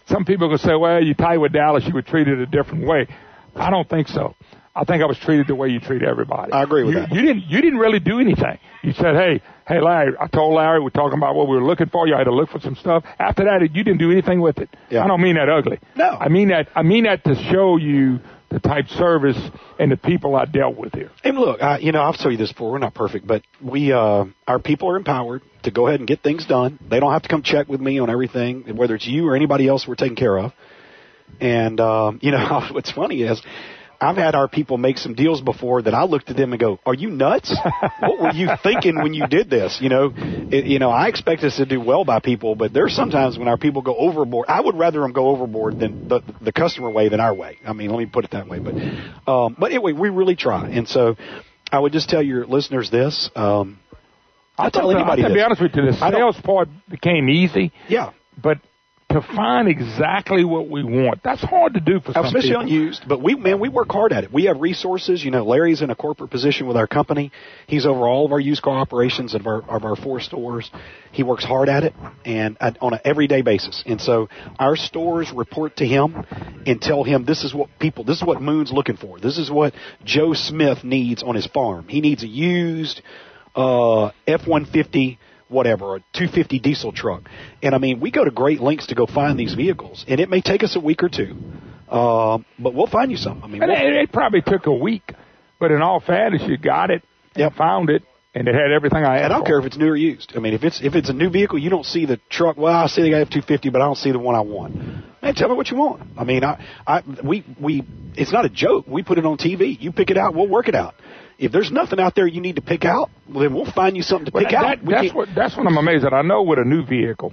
some people are going to say, well, you tied with Dallas, you were treated a different way. I don't think so. I think I was treated the way you treat everybody. I agree with that. You didn't really do anything. You said, hey, Larry, I told Larry we're talking about what we were looking for. You had to look for some stuff. After that, you didn't do anything with it. Yeah. I don't mean that ugly. No. I mean that to show you the type service and the people I dealt with here. And look, I've told you this before. We're not perfect, but our people are empowered to go ahead and get things done. They don't have to come check with me on everything, whether it's you or anybody else we're taking care of. And, what's funny is I've had our people make some deals before that I looked at them and go, are you nuts? What were you thinking when you did this? I expect us to do well by people, but there's sometimes when our people go overboard. I would rather them go overboard than the customer way than our way. I mean, let me put it that way. But anyway, we really try. And so I would just tell your listeners this. I'll tell anybody this. To be honest with you, the sales part became easy. Yeah. But to find exactly what we want, that's hard to do for some especially people. Unused. But we work hard at it. We have resources. Larry's in a corporate position with our company. He's over all of our used car operations of our 4 stores. He works hard at it and on an everyday basis. And so our stores report to him and tell him this is what Moon's looking for. This is what Joe Smith needs on his farm. He needs a used F-150 whatever, a 250 diesel truck. And, I mean, we go to great lengths to go find these vehicles. And it may take us a week or two, but we'll find you some. I mean, it probably took a week, but in all fairness, you got it, found it, and it had everything I asked for. And I don't care if it's new or used. I mean, if it's a new vehicle, you don't see the truck. Well, I see the guy F-250, but I don't see the one I want. Man, tell me what you want. I mean, we it's not a joke. We put it on TV. You pick it out, we'll work it out. If there's nothing out there you need to pick out, well, then we'll find you something to pick out. That's what I'm amazed at. I know with a new vehicle,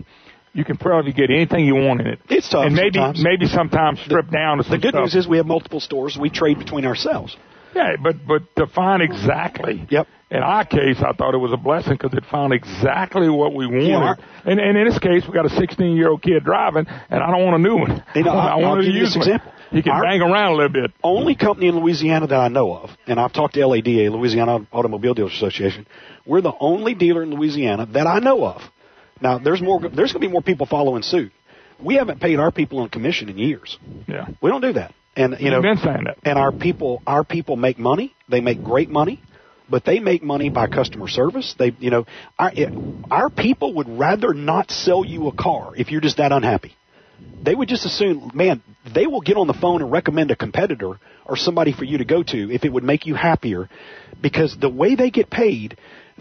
you can probably get anything you want in it. It's tough. And sometimes. maybe sometimes strip down to some The good stuff. news is we have multiple stores. We trade between ourselves. Yeah, but to find exactly. Yep. In our case, I thought it was a blessing because it found exactly what we wanted. And in this case, we got a 16-year-old kid driving, and I don't want a new one. I want to use this example. He can bang around a little bit. Only company in Louisiana that I know of, and I've talked to LADA, Louisiana Automobile Dealers Association, we're the only dealer in Louisiana that I know of. Now, there's going to be more people following suit. We haven't paid our people on commission in years. Yeah. We don't do that. And You've been saying that. And our people make money. They make great money, but they make money by customer service. Our people would rather not sell you a car if you're just that unhappy. They would just assume, man, they will get on the phone and recommend a competitor or somebody for you to go to if it would make you happier, because the way they get paid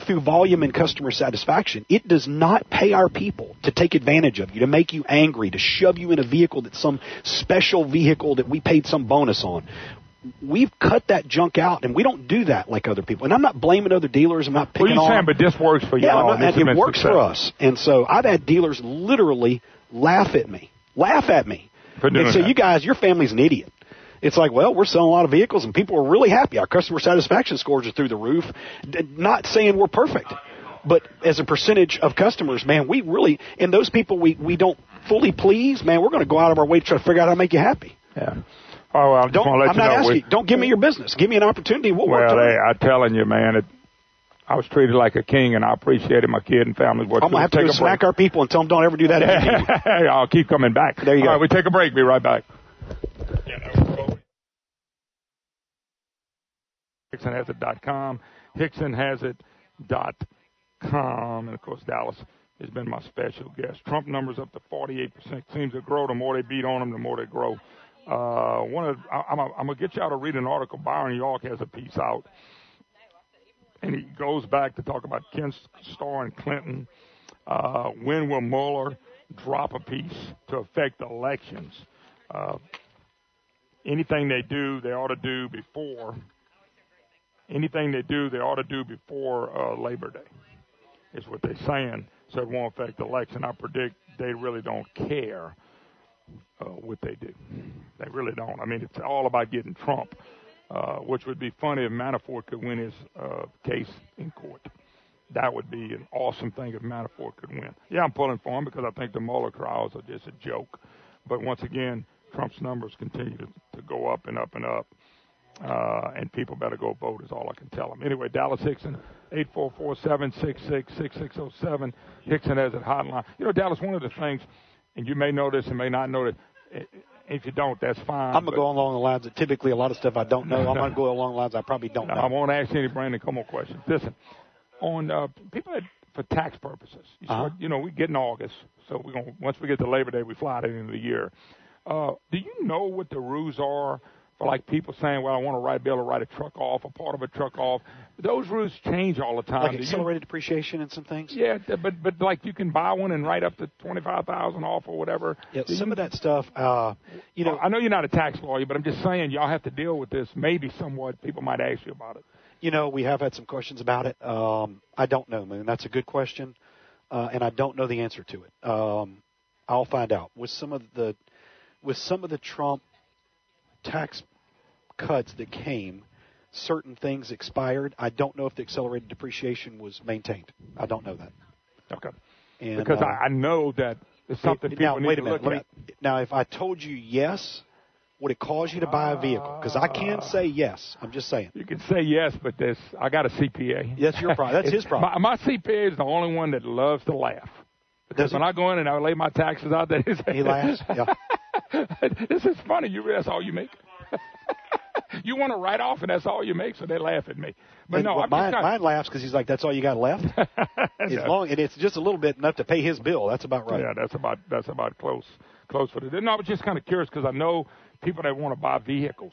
through volume and customer satisfaction, it does not pay our people to take advantage of you, to make you angry, to shove you in a vehicle that's some special vehicle that we paid some bonus on. We've cut that junk out, and we don't do that like other people. And I'm not blaming other dealers. I'm not picking on. Well, you're saying, but this works for y'all. Yeah, it works for us. And so I've had dealers literally laugh at me. And say, you guys, your family's an idiot. It's like, well, we're selling a lot of vehicles, and people are really happy. Our customer satisfaction scores are through the roof. Not saying we're perfect, but as a percentage of customers, man, we really, and those people we don't fully please, man, we're going to go out of our way to try to figure out how to make you happy. Yeah. Oh, well, I'm not asking. Don't give me your business. Give me an opportunity. We'll work together. Well, I'm telling you, man, I was treated like a king, and I appreciated my kid and family. I'm going to have to go smack our people and tell them don't ever do that again. I'll keep coming back. There you go. All right, we take a break. Be right back. HixsonHasIt.com. HixsonHasIt.com. And, of course, Dallas has been my special guest. Trump numbers up to 48%. Seems to grow. The more they beat on them, the more they grow. I'm going to get y'all to read an article. Byron York has a piece out. And he goes back to talk about Ken Starr and Clinton. When will Mueller drop a piece to affect elections? Anything they do, they ought to do before. Anything they do, they ought to do before Labor Day, is what they're saying. So it won't affect the election. I predict they really don't care what they do. They really don't. I mean, it's all about getting Trump, which would be funny if Manafort could win his case in court. That would be an awesome thing if Manafort could win. Yeah, I'm pulling for him because I think the Mueller trials are just a joke. But once again, Trump's numbers continue to go up and up and up. And people better go vote is all I can tell them. Anyway, Dallas Hixson, 844-766-6607. Hixson has a hotline. You know, Dallas, one of the things, and you may know this and may not know this, If you don't, that's fine. I'm going to go along the lines that typically a lot of stuff I don't know. I'm going to go along the lines I probably don't know. I won't ask any Brandon couple more questions. Listen, on people that, for tax purposes, we get in August, so we're going once we get to Labor Day, we fly to the end of the year. Do you know what the rules are for like people saying, well, I want to be able to write a truck off, a part of a truck off? Those rules change all the time. Like accelerated depreciation and some things? Yeah, but like you can buy one and write up to $25,000 off or whatever. Yeah, some of that stuff, I know you're not a tax lawyer, but I'm just saying y'all have to deal with this maybe somewhat. People might ask you about it. We have had some questions about it. I don't know, Moon. That's a good question, and I don't know the answer to it. I'll find out. With some of the Trump tax cuts that came, certain things expired. I don't know if the accelerated depreciation was maintained. I don't know that. Okay. And, because I know that it's something people need to look at. Now, if I told you yes, would it cause you to buy a vehicle? Because I can say yes. I'm just saying. You can say yes, but I got a CPA. That's your problem. That's his problem. My CPA is the only one that loves to laugh. Because when I go in and I lay my taxes out there, he laughs. Yeah. This is funny. That's all you make. You want to write off, and that's all you make, so they laugh at me. But no, mine laughs because he's like, "That's all you got left." And it's just a little bit enough to pay his bill. That's about right. Yeah, that's about close for the. No, I was just kind of curious because I know people that want to buy vehicles,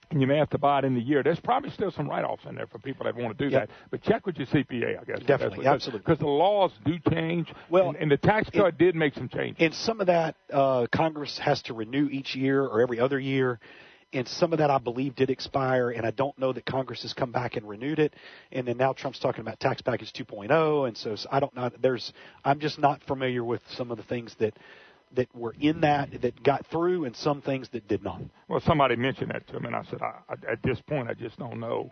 and you may have to buy it in the year. There's probably still some write-offs in there for people that want to do that. But check with your CPA, I guess. Definitely, absolutely. Because the laws do change. Well, and the tax cut did make some changes. And some of that Congress has to renew each year or every other year. And some of that, I believe, did expire, and I don't know that Congress has come back and renewed it. And then now Trump's talking about tax package 2.0, and so I don't know. I'm just not familiar with some of the things that were in that got through, and some things that did not. Well, somebody mentioned that to me, and I said, at this point, I just don't know.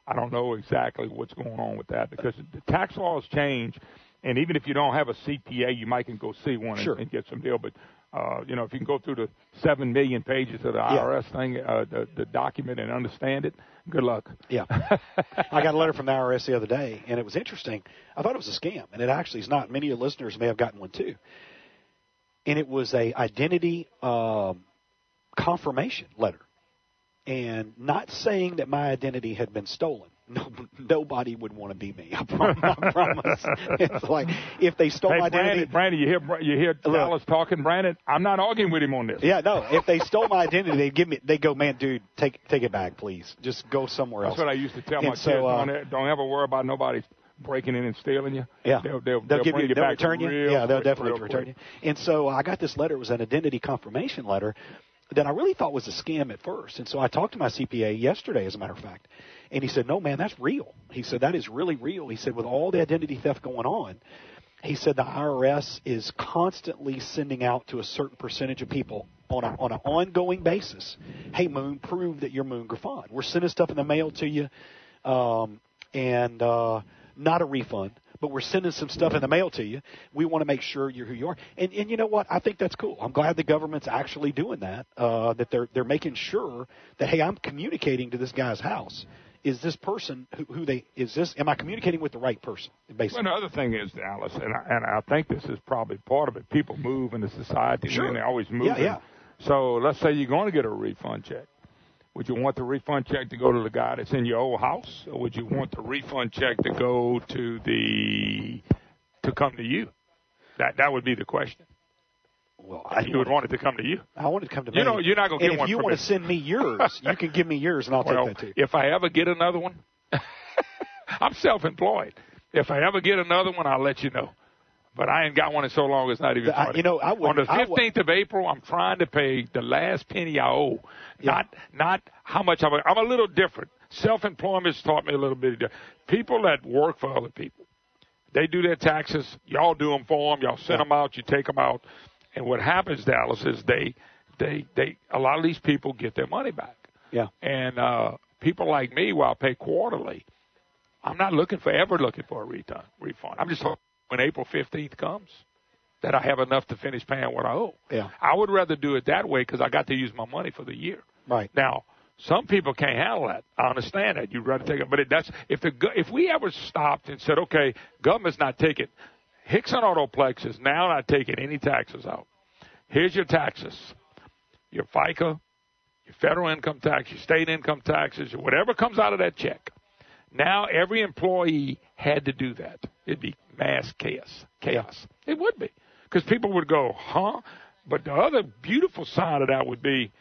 I don't know exactly what's going on with that because the tax laws change, and even if you don't have a CPA, you might can go see one and get some deal, but. If you can go through the 7 million pages of the IRS thing, the document, and understand it, good luck. Yeah. I got a letter from the IRS the other day, and it was interesting. I thought it was a scam, and it actually is not. Many of your listeners may have gotten one too. And it was a identity confirmation letter, and not saying that my identity had been stolen. No, nobody would want to be me. I promise. It's like if they stole my identity. Brandon, you hear Dallas talking, Brandon. I'm not arguing with him on this. Yeah, no. If they stole my identity, they go, man, dude, take it back, please. Just go somewhere else. That's what I used to tell my kids. Don't ever worry about nobody breaking in and stealing you. Yeah, they'll return you. Yeah, they'll definitely return you. And so I got this letter. It was an identity confirmation letter that I really thought was a scam at first. And so I talked to my CPA yesterday, as a matter of fact. And he said, no, man, that's real. He said, that is really real. He said, with all the identity theft going on, he said the IRS is constantly sending out to a certain percentage of people on an ongoing basis, hey, Moon, prove that you're Moon Griffon. We're sending stuff in the mail to you, and not a refund, but we're sending some stuff in the mail to you. We want to make sure you're who you are. And you know what? I think that's cool. I'm glad the government's actually doing that, that they're making sure that, hey, I'm communicating to this guy's house. Is this person am I communicating with the right person, basically? Well, the other thing is, Dallas, and I think this is probably part of it, people move in the society, and they always move. Yeah. So let's say you're going to get a refund check. Would you want the refund check to go to the guy that's in your old house, or would you want the refund check to go to come to you? That would be the question. Well, you would want it to come to you. I want it to come to me. You're not going to get one. If you want to send me yours, you can give me yours, and I'll take that too. If I ever get another one, I'm self-employed. If I ever get another one, I'll let you know. But I ain't got one in so long it's not even funny. On the 15th of April, I'm trying to pay the last penny I owe. Yeah. Not how much I'm a little different. Self-employment's taught me a little bit different. People that work for other people, they do their taxes. Y'all do them for them. Y'all send them out. You take them out. And what happens, Dallas, is they a lot of these people get their money back. Yeah. And people like me, while I pay quarterly, I'm not ever looking for a refund. I'm just hoping when April 15th comes that I have enough to finish paying what I owe. Yeah. I would rather do it that way because I got to use my money for the year. Right. Now, some people can't handle that. I understand that. You'd rather take it. But if we ever stopped and said, okay, government's not taking – Hixson Autoplex is now not taking any taxes out. Here's your taxes. your FICA, your federal income tax, your state income taxes, whatever comes out of that check. Now every employee had to do that. It'd be mass chaos. Yeah. It would be. Because people would go, huh? But the other beautiful side of that would be,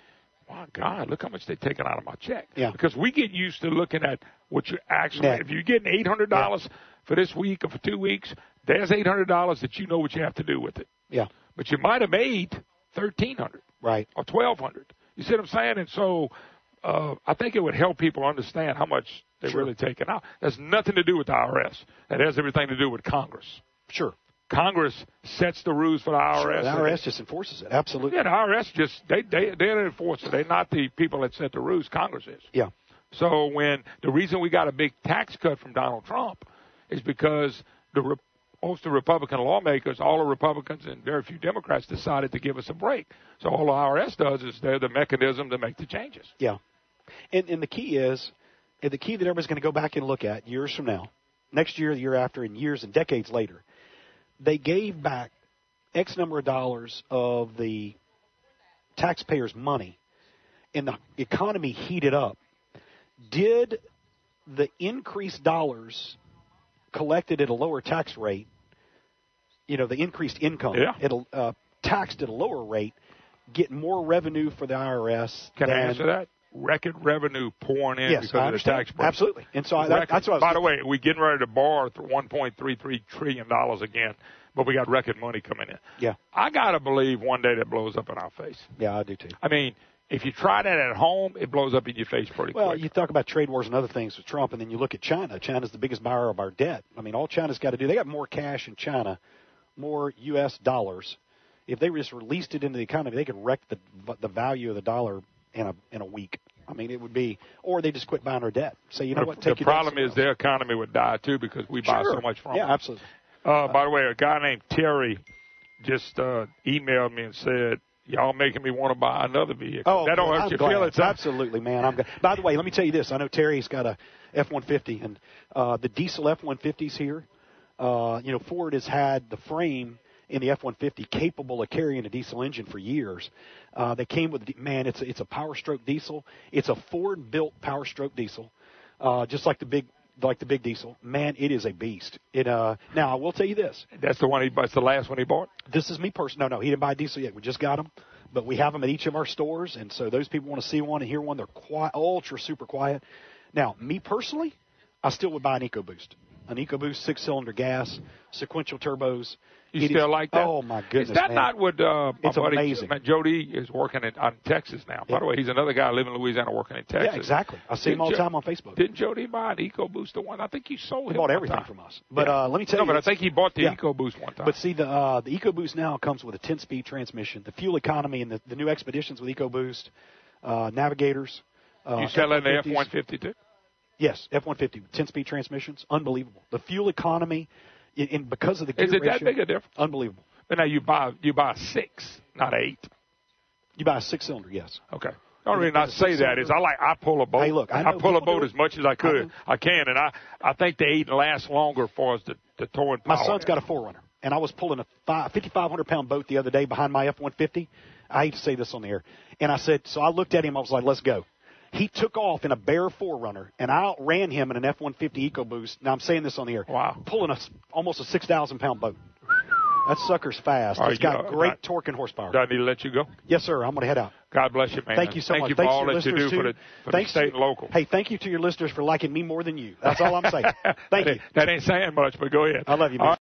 my God, look how much they're taking out of my check. Yeah. Because we get used to looking at what you actually, if you're getting $800 for this week or for 2 weeks, there's $800 that you know what you have to do with it. Yeah. But you might have made $1,300. Right. Or $1,200. You see what I'm saying? And so I think it would help people understand how much they're really taking out. That's nothing to do with the IRS. That has everything to do with Congress. Sure. Congress sets the rules for the IRS. Sure, the IRS just enforces it. Absolutely. Yeah, the IRS just, they don't enforce it. They're not the people that set the rules. Congress is. Yeah. So the reason we got a big tax cut from Donald Trump is because most of the Republican lawmakers, all the Republicans and very few Democrats decided to give us a break. So all the IRS does is they're the mechanism to make the changes. Yeah. And the key is, that everybody's going to go back and look at years from now, next year, the year after, and years and decades later, they gave back X number of dollars of the taxpayers' money, and the economy heated up. Did the increased dollars collected at a lower tax rate, the increased income, taxed at a lower rate, get more revenue for the IRS? Can I answer that? Record revenue pouring in because of the tax break. Absolutely. And so that's what I was By the way, we're getting ready to borrow $1.33 trillion again, but we got record money coming in. Yeah. I got to believe one day that blows up in our face. Yeah, I do too. I mean, if you try that at home, it blows up in your face pretty quick. Well, you talk about trade wars and other things with Trump, and then you look at China. China's the biggest buyer of our debt. I mean, all China's got to do, they got more cash in China, more U.S. dollars. If they just released it into the economy, they could wreck the value of the dollar in a week. I mean, it would be, or they just quit buying our debt. So you know what? The problem is their economy would die too because we buy so much from them. Yeah, absolutely. By the way, a guy named Terry just emailed me and said, "Y'all making me want to buy another vehicle." Oh, that don't hurt your feelings. Absolutely, man. I'm glad. By the way, let me tell you this. I know Terry's got a F-150, and the diesel F-150s here. Ford has had the frame in the F-150 capable of carrying a diesel engine for years. They came with, it's a Power Stroke diesel. It's a Ford-built Power Stroke diesel, just like the big diesel. Man, it is a beast. Now, I will tell you this. That's the last one he bought? This is me personally. No, he didn't buy a diesel yet. We just got them. But we have them at each of our stores, and so those people want to see one and hear one. They're quiet, ultra super quiet. Now, me personally, I still would buy an EcoBoost. An EcoBoost 6-cylinder gas, sequential turbos. You still like that? Oh, my goodness, Is that man. not what my it's buddy amazing. Jody is working in Texas now? By the way, he's another guy living in Louisiana working in Texas. Yeah, exactly. I see him all the time on Facebook. Didn't Jody buy an EcoBoost one? I think you sold him. He bought everything from us. But let me tell you. No, but I think he bought the EcoBoost one time. But see, the EcoBoost now comes with a 10-speed transmission. The fuel economy and the new Expeditions with EcoBoost, Navigators. You sell that in the F-150 too? Yes, F-150, 10-speed transmissions, unbelievable. The fuel economy, and because of the gear ratio. Is it that big a difference? Unbelievable. But now you buy 6, not 8. You buy a 6-cylinder, yes. Okay. The only reason I say that is I pull a boat. Hey, look, I pull a boat as much as I can, and I think the 8 lasts longer for us to tow and power. My son's got a 4Runner, and I was pulling a 5,500-pound boat the other day behind my F-150. I hate to say this on the air. And I said, so I looked at him, I was like, let's go. He took off in a bare 4Runner, and I outran him in an F-150 EcoBoost. Now, I'm saying this on the air. Wow. Pulling almost a 6,000-pound boat. That sucker's fast. It's got great torque and horsepower. Do I need to let you go? Yes, sir. I'm going to head out. God bless you, man. Thank you so much. Thank you for all that you do for the state and local. Hey, thank you to your listeners for liking me more than you. That's all I'm saying. Thank you. That ain't saying much, but go ahead. I love you, man.